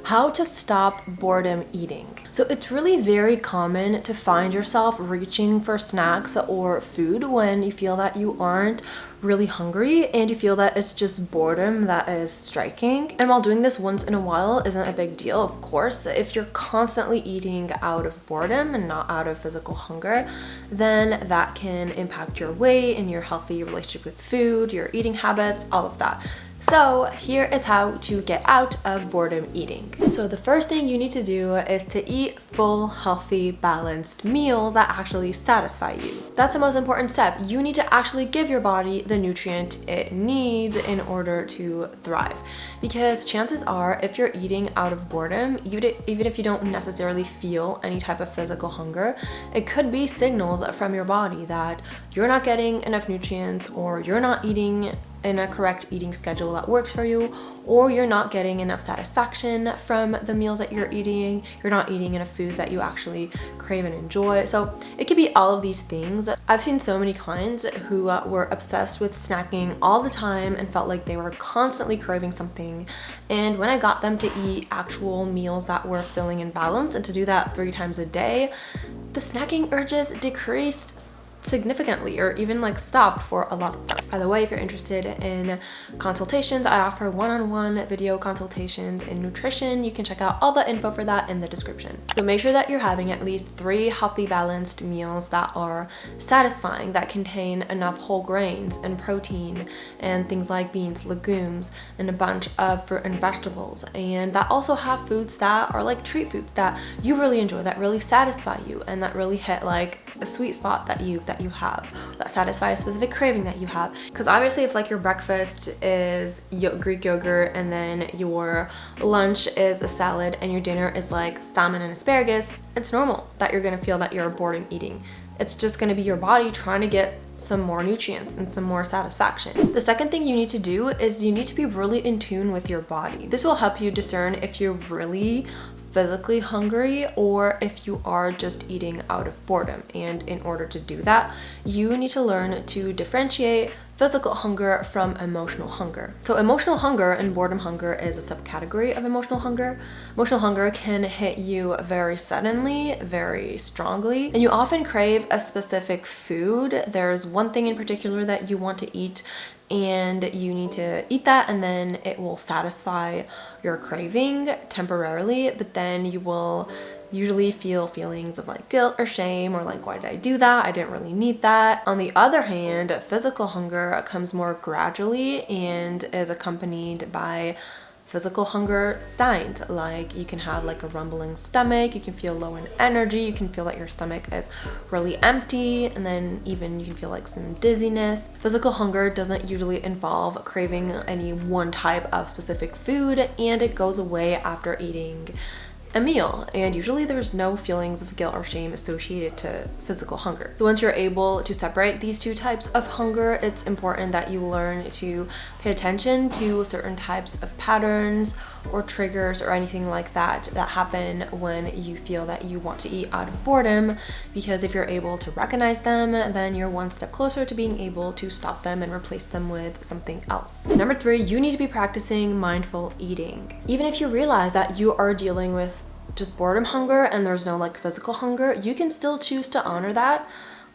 How to stop boredom eating. So it's really very common to find yourself reaching for snacks or food when you feel that you aren't really hungry and you feel that it's just boredom that is striking. And while doing this once in a while isn't a big deal, of course, if you're constantly eating out of boredom and not out of physical hunger, then that can impact your weight and your healthy relationship with food, your eating habits, all of that. So here is how to get out of boredom eating. So the first thing you need to do is to eat full, healthy, balanced meals that actually satisfy you. That's the most important step. You need to actually give your body the nutrient it needs in order to thrive. Because chances are, if you're eating out of boredom, even if you don't necessarily feel any type of physical hunger, it could be signals from your body that you're not getting enough nutrients, or you're not eating in a correct eating schedule that works for you, or you're not getting enough satisfaction from the meals that you're eating, you're not eating enough foods that you actually crave and enjoy. So it could be all of these things. I've seen so many clients who were obsessed with snacking all the time and felt like they were constantly craving something. And when I got them to eat actual meals that were filling and balanced, and to do that 3 times a day, the snacking urges decreased significantly, or even like stopped for a lot of them. By the way, if you're interested in consultations, I offer one-on-one video consultations in nutrition. You can check out all the info for that in the description. So make sure that you're having at least 3 healthy, balanced meals that are satisfying, that contain enough whole grains and protein and things like beans, legumes, and a bunch of fruit and vegetables, and that also have foods that are like treat foods that you really enjoy, that really satisfy you, and that really hit like a sweet spot that you have, that satisfy a specific craving that you have. Because obviously, if like your breakfast is Greek yogurt, and then your lunch is a salad, and your dinner is like salmon and asparagus, it's normal that you're gonna feel that you're boredom eating. It's just gonna be your body trying to get some more nutrients and some more satisfaction. The second thing you need to do is you need to be really in tune with your body. This will help you discern if you're really physically hungry or if you are just eating out of boredom. And in order to do that, you need to learn to differentiate physical hunger from emotional hunger. So emotional hunger and boredom hunger is a subcategory of emotional hunger. Emotional hunger can hit you very suddenly, very strongly, and you often crave a specific food. There's one thing in particular that you want to eat, and you need to eat that, and then it will satisfy your craving temporarily, but then you will usually feel feelings of like guilt or shame, or like, why did I do that? I didn't really need that. On the other hand, physical hunger comes more gradually and is accompanied by physical hunger signs, like you can have like a rumbling stomach, you can feel low in energy, you can feel that your stomach is really empty, and then even you can feel like some dizziness. Physical hunger doesn't usually involve craving any one type of specific food, and it goes away after eating a meal, and usually there's no feelings of guilt or shame associated to physical hunger. So once you're able to separate these 2 types of hunger, it's important that you learn to pay attention to certain types of patterns or triggers or anything like that happen when you feel that you want to eat out of boredom, because if you're able to recognize them, then you're one step closer to being able to stop them and replace them with something else. Number 3, you need to be practicing mindful eating. Even if you realize that you are dealing with just boredom hunger and there's no like physical hunger, you can still choose to honor that,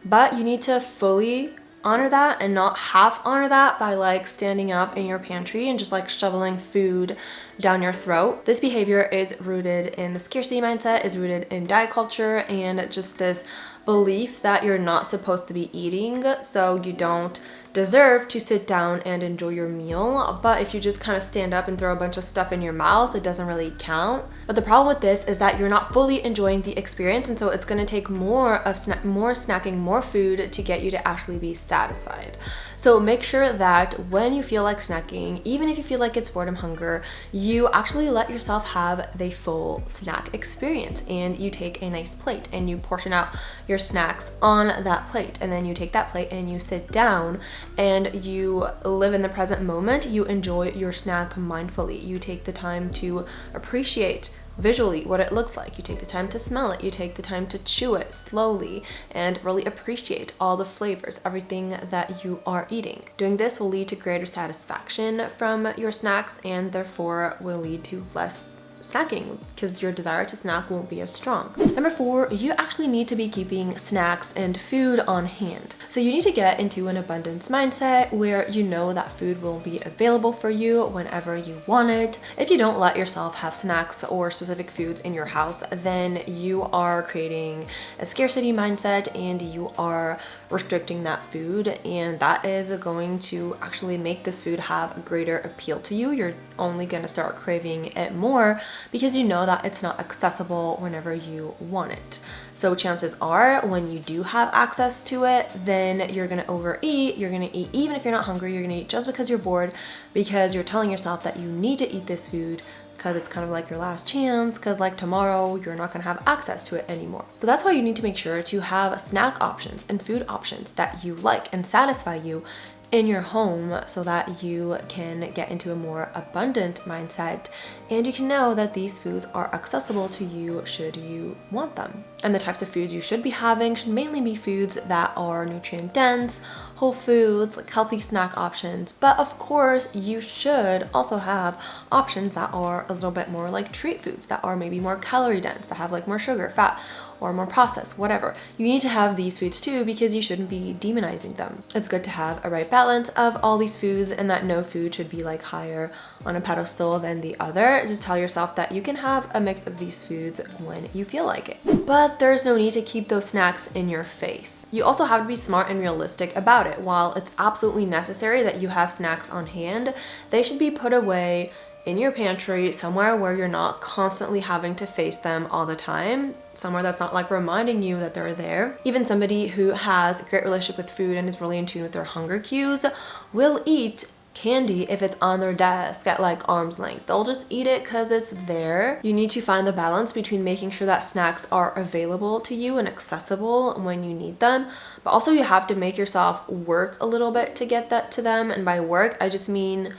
but you need to fully honor that and not half honor that by like standing up in your pantry and just like shoveling food down your throat. This behavior is rooted in the scarcity mindset, is rooted in diet culture, and just this belief that you're not supposed to be eating, so you don't deserve to sit down and enjoy your meal. But if you just kind of stand up and throw a bunch of stuff in your mouth, it doesn't really count. But the problem with this is that you're not fully enjoying the experience, and so it's going to take more snacking, more food to get you to actually be satisfied. So make sure that when you feel like snacking, even if you feel like it's boredom hunger, you actually let yourself have the full snack experience, and you take a nice plate and you portion out your snacks on that plate, and then you take that plate and you sit down and you live in the present moment. You enjoy your snack mindfully. You take the time to appreciate visually what it looks like. You take the time to smell it. You take the time to chew it slowly and really appreciate all the flavors, everything that you are eating. Doing this will lead to greater satisfaction from your snacks, and therefore will lead to less snacking because your desire to snack won't be as strong. Number 4, you actually need to be keeping snacks and food on hand. So you need to get into an abundance mindset where you know that food will be available for you whenever you want it. If you don't let yourself have snacks or specific foods in your house, then you are creating a scarcity mindset and you are restricting that food, and that is going to actually make this food have a greater appeal to you. You're only going to start craving it more because you know that it's not accessible whenever you want it. So chances are when you do have access to it, then you're going to overeat. You're going to eat even if you're not hungry. You're going to eat just because you're bored, because you're telling yourself that you need to eat this food because it's kind of like your last chance, because like tomorrow you're not going to have access to it anymore. So that's why you need to make sure to have snack options and food options that you like and satisfy you in your home so that you can get into a more abundant mindset and you can know that these foods are accessible to you should you want them. And the types of foods you should be having should mainly be foods that are nutrient dense, whole foods, like healthy snack options. But of course, you should also have options that are a little bit more like treat foods, that are maybe more calorie dense, that have like more sugar, fat, or more processed, whatever. You need to have these foods too because you shouldn't be demonizing them. It's good to have a right balance of all these foods and that no food should be like higher on a pedestal than the other. Just tell yourself that you can have a mix of these foods when you feel like it. But there's no need to keep those snacks in your face. You also have to be smart and realistic about it. While it's absolutely necessary that you have snacks on hand, they should be put away in your pantry, somewhere where you're not constantly having to face them all the time, somewhere that's not like reminding you that they're there. Even somebody who has a great relationship with food and is really in tune with their hunger cues will eat candy if it's on their desk at like arm's length. They'll just eat it because it's there. You need to find the balance between making sure that snacks are available to you and accessible when you need them, but also you have to make yourself work a little bit to get that to them. And by work, I just mean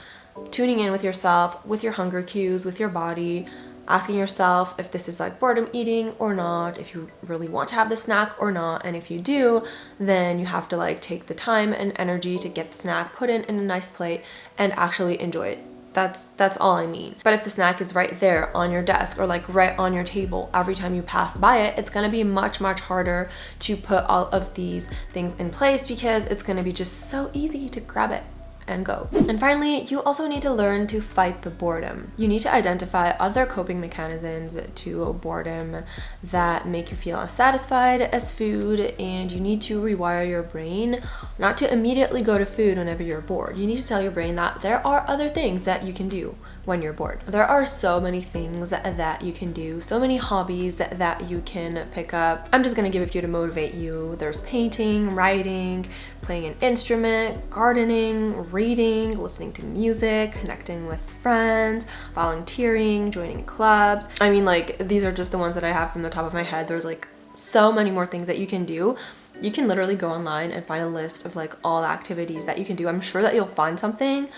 tuning in with yourself, with your hunger cues, with your body, asking yourself if this is like boredom eating or not, if you really want to have the snack or not. And if you do, then you have to like take the time and energy to get the snack put in a nice plate and actually enjoy it. That's all I mean. But if the snack is right there on your desk or like right on your table every time you pass by it, it's going to be much harder to put all of these things in place because it's going to be just so easy to grab it and go. And finally, you also need to learn to fight the boredom. You need to identify other coping mechanisms to boredom that make you feel as satisfied as food, and you need to rewire your brain not to immediately go to food whenever you're bored. You need to tell your brain that there are other things that you can do when you're bored. There are so many things that you can do, so many hobbies that you can pick up. I'm just gonna give a few to motivate you. There's painting, writing, playing an instrument, gardening, reading, listening to music, connecting with friends, volunteering, joining clubs. I mean, like, these are just the ones that I have from the top of my head. There's like so many more things that you can do. You can literally go online and find a list of like all the activities that you can do. I'm sure that you'll find something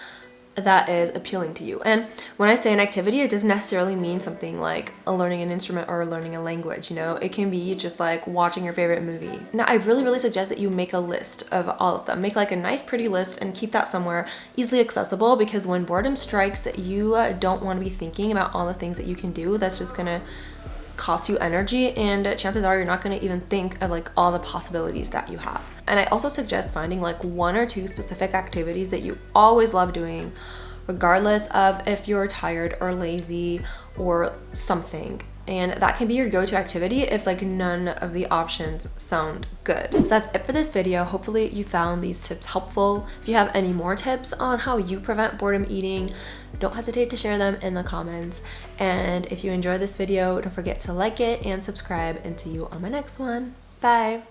that is appealing to you. And when I say an activity, it doesn't necessarily mean something like learning an instrument or learning a language, you know? It can be just like watching your favorite movie. Now, I really suggest that you make a list of all of them. Make like a nice pretty list and keep that somewhere easily accessible, because when boredom strikes, you don't want to be thinking about all the things that you can do. That's just gonna cost you energy, and chances are you're not going to even think of like all the possibilities that you have. And I also suggest finding like 1 or 2 specific activities that you always love doing, regardless of if you're tired or lazy or something. And that can be your go-to activity if like none of the options sound good. So that's it for this video. Hopefully you found these tips helpful. If you have any more tips on how you prevent boredom eating, don't hesitate to share them in the comments. And if you enjoyed this video, don't forget to like it and subscribe, and see you on my next one. Bye.